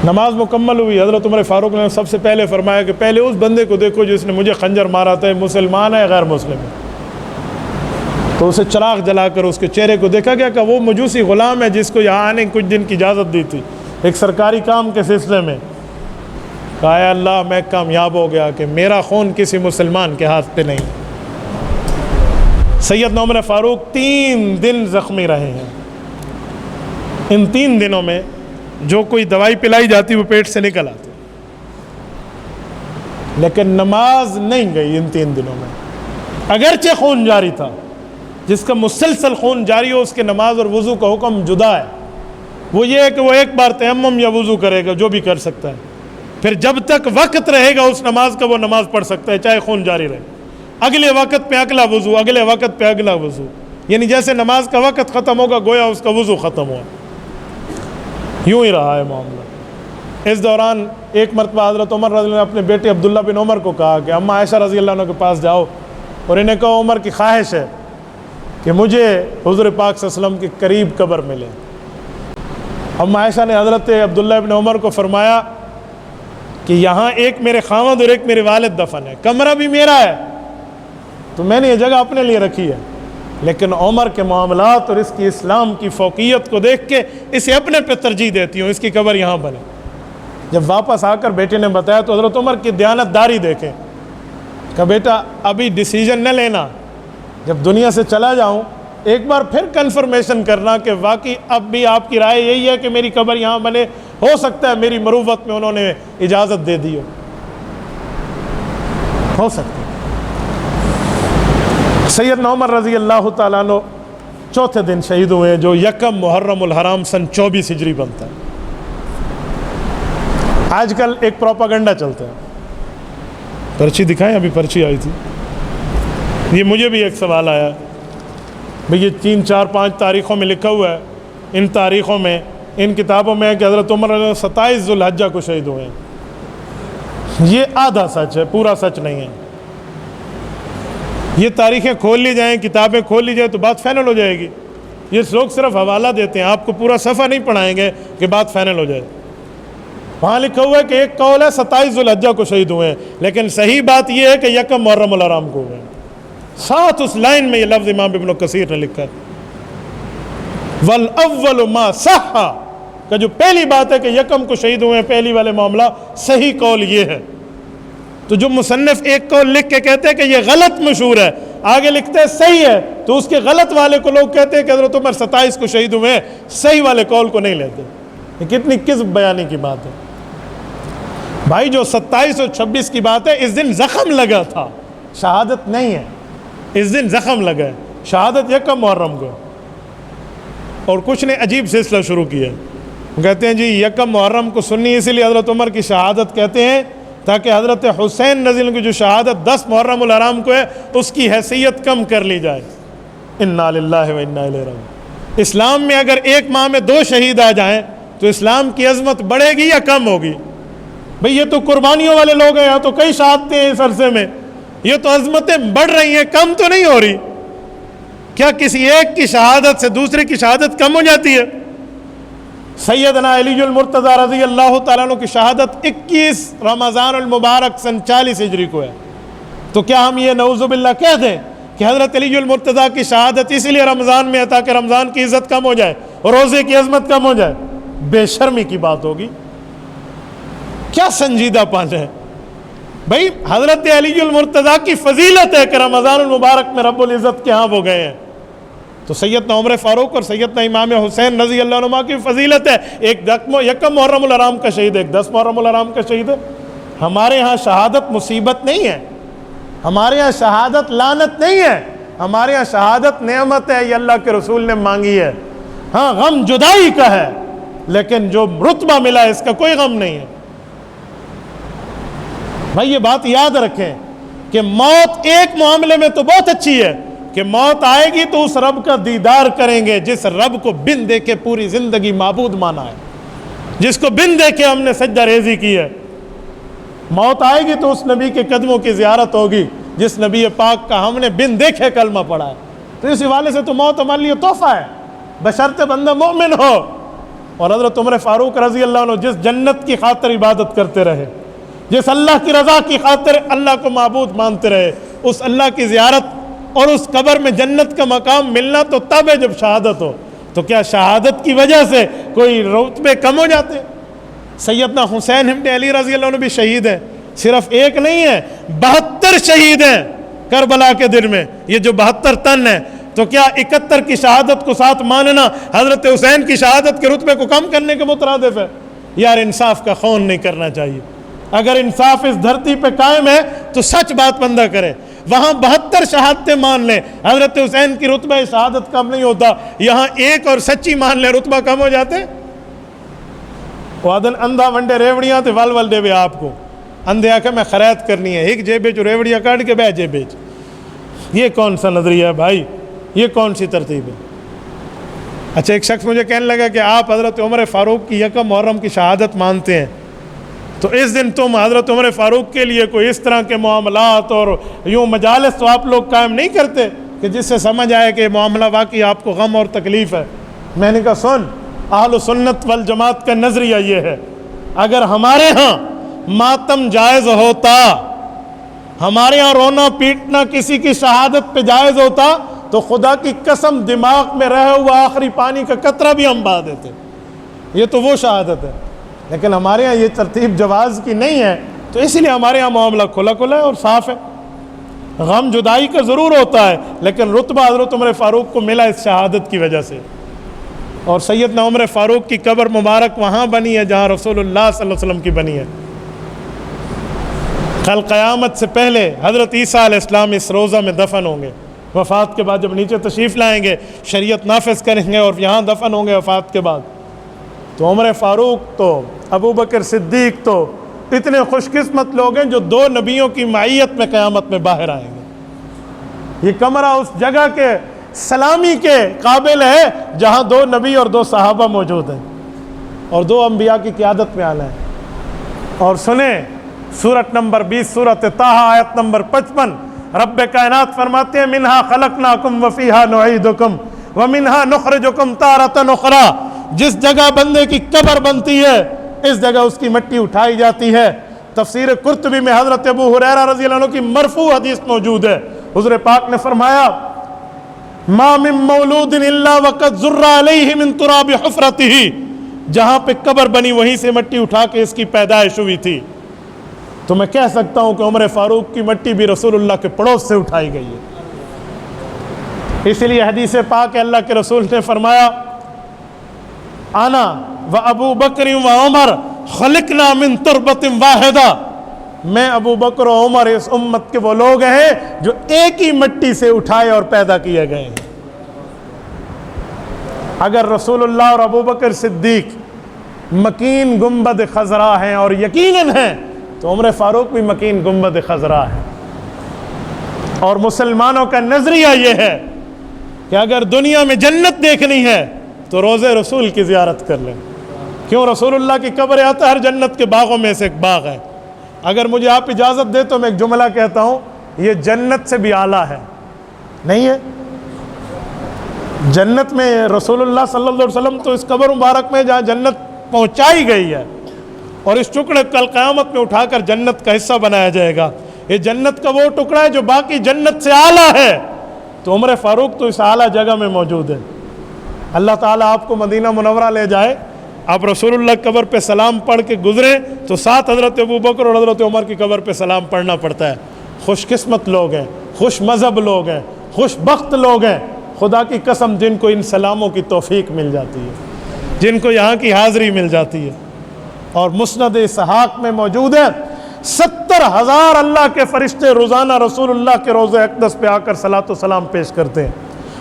نماز مکمل ہوئی. حضرت عمر فاروق نے سب سے پہلے فرمایا کہ پہلے اس بندے کو دیکھو جس نے مجھے خنجر مارا تھا، مسلمان ہے غیر مسلم ہے. تو اسے چراغ جلا کر اس کے چہرے کو دیکھا گیا کہ وہ مجوسی غلام ہے جس کو یہاں آنے کچھ دن کی اجازت دی تھی ایک سرکاری کام کے سلسلے میں. کہا اے اللہ میں کامیاب ہو گیا کہ میرا خون کسی مسلمان کے ہاتھ پہ نہیں. سیدنا عمر فاروق 3 دن زخمی رہے ہیں. ان 3 دنوں میں جو کوئی دوائی پلائی جاتی وہ پیٹ سے نکل آتی، لیکن نماز نہیں گئی ان 3 دنوں میں. اگرچہ خون جاری تھا، جس کا مسلسل خون جاری ہو اس کے نماز اور وضو کا حکم جدا ہے. وہ یہ ہے کہ وہ ایک بار تیمم یا وضو کرے گا، جو بھی کر سکتا ہے. پھر جب تک وقت رہے گا اس نماز کا وہ نماز پڑھ سکتا ہے چاہے خون جاری رہے. اگلے وقت پہ اگلا وضو، اگلے وقت پہ اگلا وضو، یعنی جیسے نماز کا وقت ختم ہوگا گویا اس کا وضو ختم ہوا. یوں ہی رہا ہے معاملہ. اس دوران ایک مرتبہ حضرت عمر رضی اللہ عنہ نے اپنے بیٹے عبداللہ بن عمر کو کہا کہ اماں عائشہ رضی اللہ عنہ کے پاس جاؤ اور انہیں کہو عمر کی خواہش ہے کہ مجھے حضور پاک صلی اللہ علیہ وسلم کے قریب قبر ملے. اماں عائشہ نے حضرت عبداللہ بن عمر کو فرمایا کہ یہاں ایک میرے خاوند اور ایک میرے والد دفن ہے، کمرہ بھی میرا ہے، تو میں نے یہ جگہ اپنے لیے رکھی ہے، لیکن عمر کے معاملات اور اس کی اسلام کی فوقیت کو دیکھ کے اسے اپنے پہ ترجیح دیتی ہوں، اس کی قبر یہاں بنے. جب واپس آ کر بیٹے نے بتایا تو حضرت عمر کی دیانت داری دیکھیں کہ بیٹا ابھی ڈیسیجن نہ لینا، جب دنیا سے چلا جاؤں ایک بار پھر کنفرمیشن کرنا کہ واقعی اب بھی آپ کی رائے یہی ہے کہ میری قبر یہاں بنے. ہو سکتا ہے میری مروت میں انہوں نے اجازت دے دی ہو. ہو سکتی. سیدنا عمر رضی اللہ تعالیٰ عنہ چوتھے دن شہید ہوئے جو یکم محرم الحرام سن 24 ہجری بنتا ہے. آج کل ایک پروپاگنڈا چلتا ہے, پرچی دکھائیں, ابھی پرچی آئی تھی. یہ مجھے بھی ایک سوال آیا, بھئی یہ 3 4 5 تاریخوں میں لکھا ہوا ہے, ان تاریخوں میں ان کتابوں میں کہ حضرت عمر 27 ذوالحجہ کو شہید ہوئے ہیں. یہ آدھا سچ ہے, پورا سچ نہیں ہے. یہ تاریخیں کھول لی جائیں, کتابیں کھول لی جائیں تو بات فائنل ہو جائے گی. یہ لوگ صرف حوالہ دیتے ہیں, آپ کو پورا صفحہ نہیں پڑھائیں گے کہ بات فائنل ہو جائے. وہاں لکھا ہوا ہے کہ ایک قول ہے 27 ذوالحجہ کو شہید ہوئے ہیں, لیکن صحیح بات یہ ہے کہ یکم محرم الحرام کو ہوئے ہیں. ساتھ اس لائن میں یہ لفظ امام ابن کثیر نے لکھا ہے, وَالْأَوَّلُ مَا صَحَّ, کہ جو پہلی بات ہے کہ یکم کو شہید ہوئے ہیں, پہلی والے معاملہ صحیح قول یہ ہے. تو جو مصنف ایک قول لکھ کے کہتے ہیں کہ یہ غلط مشہور ہے, آگے لکھتے ہیں صحیح ہے, تو اس کے غلط والے کو لوگ کہتے ہیں کہ حضرت عمر 27 کو شہید ہوئے ہیں, صحیح والے قول کو نہیں لیتے. یہ کتنی کذب بیانی کی بات ہے بھائی. جو 27 اور 26 کی بات ہے, اس دن زخم لگا تھا, شہادت نہیں ہے. اس دن زخم لگا ہے, شہادت یکم محرم کو. اور کچھ نے عجیب سلسلہ شروع کیا, کہتے ہیں جی یکم محرم کو سنی اسی لیے حضرت عمر کی شہادت کہتے ہیں تاکہ حضرت حسین رضی اللہ عنہ کی جو شہادت 10 محرم الحرام کو ہے اس کی حیثیت کم کر لی جائے. انا للہ و انا الیہ راجعون. اسلام میں اگر ایک ماہ میں 2 شہید آ جائیں تو اسلام کی عظمت بڑھے گی یا کم ہوگی؟ بھئی یہ تو قربانیوں والے لوگ ہیں, یہاں تو کئی شہادتیں ہیں اس عرصے میں, یہ تو عظمتیں بڑھ رہی ہیں, کم تو نہیں ہو رہی. کیا کسی ایک کی شہادت سے دوسرے کی شہادت کم ہو جاتی ہے؟ سیدنا علی المرتضیٰ رضی اللہ تعالیٰ عنہ کی شہادت 21 رمضان المبارک سن 40 ہجری کو ہے. تو کیا ہم یہ نعوذ باللہ کہہ دیں کہ حضرت علی المرتضیٰ کی شہادت اس لیے رمضان میں ہے تاکہ رمضان کی عزت کم ہو جائے اور روزے کی عظمت کم ہو جائے؟ بے شرمی کی بات ہوگی. کیا سنجیدہ پن ہے بھائی. حضرت علی المرتضیٰ کی فضیلت ہے کہ رمضان المبارک میں رب العزت کے ہاں وہ گئے ہیں. تو سیدنا عمر فاروق اور سیدنا امام حسین رضی اللہ عنہ کی فضیلت ہے. ایک یکم محرم الحرام کا شہید ہے, ایک 10 محرم الحرام کا شہید ہے. ہمارے ہاں شہادت مصیبت نہیں ہے, ہمارے ہاں شہادت لعنت نہیں ہے, ہمارے ہاں شہادت نعمت ہے, یہ اللہ کے رسول نے مانگی ہے. ہاں غم جدائی کا ہے, لیکن جو رتبہ ملا ہے اس کا کوئی غم نہیں ہے. بھائی یہ بات یاد رکھیں کہ موت ایک معاملے میں تو بہت اچھی ہے کہ موت آئے گی تو اس رب کا دیدار کریں گے جس رب کو بن دیکھے پوری زندگی معبود مانا ہے, جس کو بن دیکھے ہم نے سجدہ ریزی کی ہے. موت آئے گی تو اس نبی کے قدموں کی زیارت ہوگی جس نبی پاک کا ہم نے بن دیکھے کلمہ پڑھا ہے. تو اس حوالے سے تو موت ہمارے لیے تحفہ ہے, بشرط بندہ مومن ہو. اور حضرت عمر فاروق رضی اللہ عنہ جس جنت کی خاطر عبادت کرتے رہے, جس اللہ کی رضا کی خاطر اللہ کو معبود مانتے رہے, اس اللہ کی زیارت اور اس قبر میں جنت کا مقام ملنا تو تب ہے جب شہادت ہو. تو کیا شہادت کی وجہ سے کوئی رتبے کم ہو جاتے ہیں؟ سیدنا حسین ابن علی رضی اللہ عنہ بھی شہید ہیں, صرف ایک نہیں ہے, 72 شہید ہیں کربلا کے دن میں. یہ جو 72 تن ہیں, تو کیا 71 کی شہادت کو ساتھ ماننا حضرت حسین کی شہادت کے رتبے کو کم کرنے کے مترادف ہے؟ یار انصاف کا خون نہیں کرنا چاہیے. اگر انصاف اس دھرتی پہ قائم ہے تو سچ بات بندہ کرے. وہاں 72 شہادتیں مان لیں, حضرت حسین کی رتبہ شہادت کم نہیں ہوتا. یہاں ایک اور سچی مان لیں, رتبہ کم ہو جاتے. وادن اندھا ونڈے ریوڑیاں تے ول ول دے وے آپ کو. اندھے آکھے میں خیرات کرنی ہے, ایک جیبے جو ریوڑیاں کاٹ کے بے جیبے. یہ کون سا نظریہ ہے بھائی, یہ کون سی ترتیب ہے؟ اچھا ایک شخص مجھے کہنے لگا کہ آپ حضرت عمر فاروق کی یکم محرم کی شہادت مانتے ہیں, تو اس دن تم حضرت عمر فاروق کے لیے کوئی اس طرح کے معاملات اور یوں مجالس تو آپ لوگ قائم نہیں کرتے کہ جس سے سمجھ آئے کہ معاملہ واقعی آپ کو غم اور تکلیف ہے. میں نے کہا سن, اہل سنت والجماعت کا نظریہ یہ ہے, اگر ہمارے ہاں ماتم جائز ہوتا, ہمارے ہاں رونا پیٹنا کسی کی شہادت پہ جائز ہوتا, تو خدا کی قسم دماغ میں رہا ہوا آخری پانی کا قطرہ بھی ہم بہا دیتے. یہ تو وہ شہادت ہے, لیکن ہمارے ہاں یہ ترتیب جواز کی نہیں ہے, تو اس لیے ہمارے ہاں معاملہ کھلا کھلا ہے اور صاف ہے. غم جدائی کا ضرور ہوتا ہے, لیکن رتبہ حضرت عمر فاروق کو ملا اس شہادت کی وجہ سے. اور سیدنا عمر فاروق کی قبر مبارک وہاں بنی ہے جہاں رسول اللہ صلی اللہ علیہ وسلم کی بنی ہے. کل قیامت سے پہلے حضرت عیسیٰ علیہ السلام اس روضہ میں دفن ہوں گے، وفات کے بعد جب نیچے تشریف لائیں گے، شریعت نافذ کریں گے اور یہاں دفن ہوں گے وفات کے بعد، تو عمر فاروق تو ابو بکر صدیق تو اتنے خوش قسمت لوگ ہیں جو 2 نبیوں کی معیت میں قیامت میں باہر آئیں گے۔ یہ کمرہ اس جگہ کے سلامی کے قابل ہے جہاں 2 نبی اور 2 صحابہ موجود ہیں اور 2 انبیاء کی قیادت میں آنا ہے۔ اور سنیں سورت نمبر 20 سورت طٰہٰ آیت نمبر 55، رب کائنات فرماتے ہیں منہا خلقناکم وفیہا نعیدکم ومنہا نخرجکم تارۃ اخری۔ جس جگہ بندے کی قبر بنتی ہے اس جگہ اس کی مٹی اٹھائی جاتی ہے۔ تفسیر قرطبی میں حضرت ابو ہریرہ رضی اللہ عنہ کی مرفوع حدیث موجود ہے، حضور پاک نے فرمایا ما من مولود الا وقد ذر علیہ من تراب حفرتہ، جہاں پہ قبر بنی وہیں سے مٹی اٹھا کے اس کی پیدائش ہوئی تھی۔ تو میں کہہ سکتا ہوں کہ عمر فاروق کی مٹی بھی رسول اللہ کے پڑوس سے اٹھائی گئی ہے۔ اس لیے حدیث پاک اللہ کے رسول نے فرمایا انا و ابو بکر و عمر خلقنا من تربۃ واحدہ، میں ابو بکر و عمر اس امت کے وہ لوگ ہیں جو ایک ہی مٹی سے اٹھائے اور پیدا کیے گئے ہیں۔ اگر رسول اللہ اور ابو بکر صدیق مکین گنبد خضرا ہیں اور یقیناً ہیں، تو عمر فاروق بھی مکین گنبد خضرا ہے۔ اور مسلمانوں کا نظریہ یہ ہے کہ اگر دنیا میں جنت دیکھنی ہے تو روضہ رسول کی زیارت کر لیں۔ کیوں؟ رسول اللہ کی قبر آتا ہر جنت کے باغوں میں سے ایک باغ ہے۔ اگر مجھے آپ اجازت دے تو میں ایک جملہ کہتا ہوں، یہ جنت سے بھی اعلیٰ ہے، نہیں ہے؟ جنت میں رسول اللہ صلی اللہ علیہ وسلم تو اس قبر مبارک میں جہاں جنت پہنچائی گئی ہے اور اس ٹکڑے کل قیامت میں اٹھا کر جنت کا حصہ بنایا جائے گا، یہ جنت کا وہ ٹکڑا ہے جو باقی جنت سے اعلیٰ ہے، تو عمر فاروق تو اس اعلیٰ جگہ میں موجود ہے۔ اللہ تعالیٰ آپ کو مدینہ منورہ لے جائے، آپ رسول اللہ کی قبر پہ سلام پڑھ کے گزریں تو ساتھ حضرت ابو بکر اور حضرت عمر کی قبر پہ سلام پڑھنا پڑتا ہے۔ خوش قسمت لوگ ہیں، خوش مذہب لوگ ہیں، خوش بخت لوگ ہیں، خدا کی قسم جن کو ان سلاموں کی توفیق مل جاتی ہے، جن کو یہاں کی حاضری مل جاتی ہے۔ اور مسند اسحاق میں موجود ہے 70,000 اللہ کے فرشتے روزانہ رسول اللہ کے روضہ اقدس پہ آ کر صلاۃ و سلام پیش کرتے ہیں،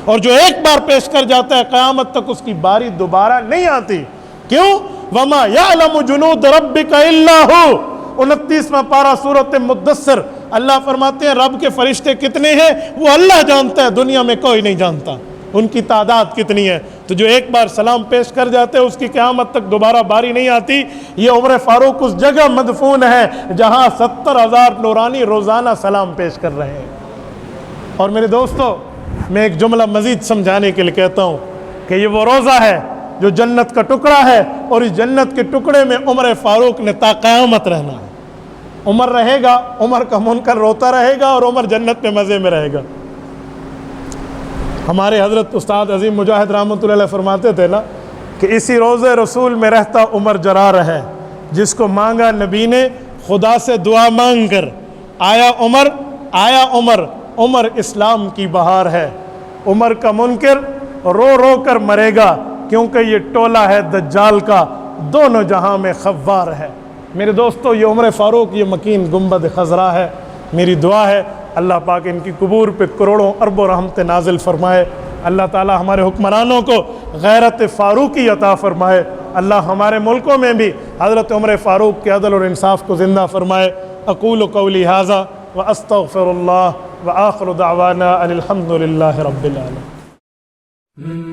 اور جو ایک بار پیش کر جاتا ہے قیامت تک اس کی باری دوبارہ نہیں آتی۔ کیوں؟ وما یعلم جنود ربک الا ہو، 29واں پارہ سورۃ مدثر، اللہ فرماتے ہیں رب کے فرشتے کتنے ہیں وہ اللہ جانتا ہے، دنیا میں کوئی نہیں جانتا ان کی تعداد کتنی ہے۔ تو جو ایک بار سلام پیش کر جاتے ہیں اس کی قیامت تک دوبارہ باری نہیں آتی۔ یہ عمر فاروق اس جگہ مدفون ہے جہاں 70,000 نورانی روزانہ سلام پیش کر رہے ہیں۔ اور میرے دوستو، میں ایک جملہ مزید سمجھانے کے لیے کہتا ہوں کہ یہ وہ روضہ ہے جو جنت کا ٹکڑا ہے، اور اس جنت کے ٹکڑے میں عمر فاروق نے تا قیامت رہنا ہے۔ عمر رہے گا، عمر کا منکر روتا رہے گا، اور عمر جنت میں مزے میں رہے گا۔ ہمارے حضرت استاد عظیم مجاہد رحمۃ اللہ علیہ فرماتے تھے نا کہ اسی روضہ رسول میں رہتا عمر جرار ہے، جس کو مانگا نبی نے خدا سے دعا مانگ کر، آیا عمر آیا عمر، عمر اسلام کی بہار ہے۔ عمر کا منکر رو رو کر مرے گا کیونکہ یہ ٹولہ ہے دجال کا، دونوں جہاں میں خوار ہے۔ میرے دوستو، یہ عمر فاروق یہ مکین گنبد خضرا ہے۔ میری دعا ہے اللہ پاک ان کی قبور پہ کروڑوں اربوں رحمت نازل فرمائے۔ اللہ تعالی ہمارے حکمرانوں کو غیرت فاروقی عطا فرمائے۔ اللہ ہمارے ملکوں میں بھی حضرت عمر فاروق کے عدل اور انصاف کو زندہ فرمائے۔ اقول قولی ھذا واستغفر اللہ وآخر دعوانا ان الحمد للہ رب العالمین۔